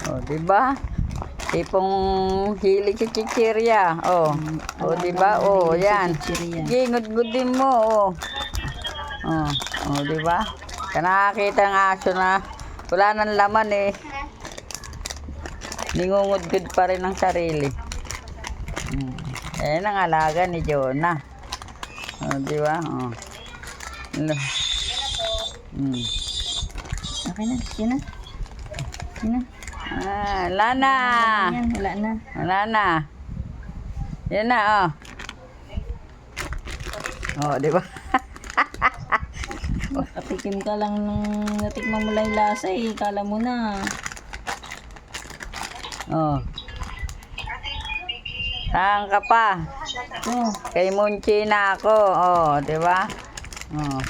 Oh, di ba? Tipong hilig si Chichirya. Oh. Oh, di ba? Oh, yan. Sige, ngudngudin mo. Oh. Oh, oh, di ba? Nakakita ng aso na wala nang laman eh. Ningungudgud pa rin ang sarili. Ayan ang alaga ni Jonah. Oh, di ba? Oh. Okay na, yun na. Yun na. Ah, wala na. Yan, wala na. Wala na. Yan na, oh. Oh, di ba? Patikim ka lang nung natikman mo lang yung lasa eh. Kala mo na. Oh. Saan ka pa? Oh, Kay Munchi na ako. Oh, di ba? Oh.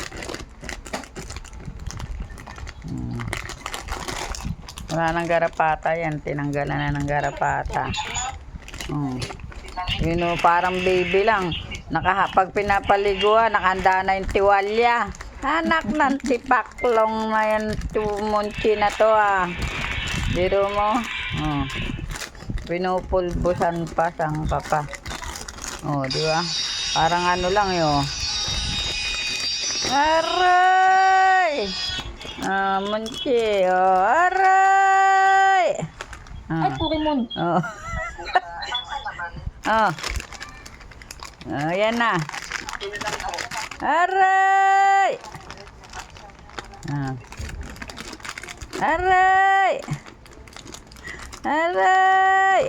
Wala nang garapata yan. Tinanggalan na ng garapata. Yun o, parang baby lang. Pag pinapaliguan, nakahanda na yung tiwalya. Anak ng tipaklong na yan, Munchi na to ah. Biro mo. Oh. Pinupulbusan pa, sang papa. Oh, di ba? Parang ano lang yun. Aray! Ah, Munchi. Oh, aray! ay, Pokemon. Oh. Oh. Oh, yan na. Aray! Ah. Aray! Aray!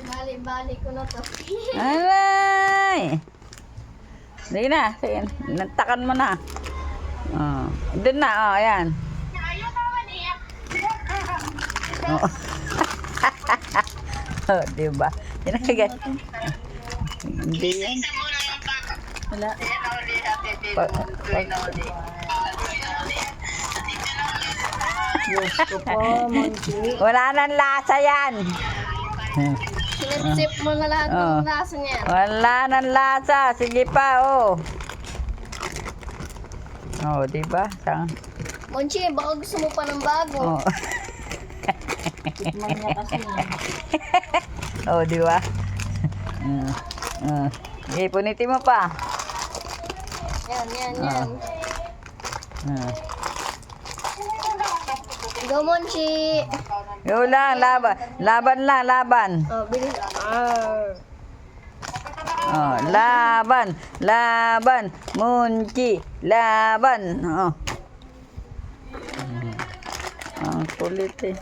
Bali-bali ko na to. Aray! Sige na. Sige. Nantakan mo na. Oh. Doon na. Oh, ayan. Oh. Oh, diba? Ginagay. Hindi yan. Wala. Diyos ko po, Monchi. Wala nang lasa yan. Sinip-sip mo na lahat Oh. ng lasa niya. Wala nang lasa. Sige pa, oh. Oh, diba? Monchi, baka gusto mo pa ng bago. Oh. Tikman niya kasi. Oh, diba? Okay, punitin mo pa. Yan, yan, yan. Ah. Go, Monchi! Yun lang, laban. Laban lang, laban. Oh, bilis. Oh, laban. Laban. Munchi. Laban. Oh. Ang kulit eh.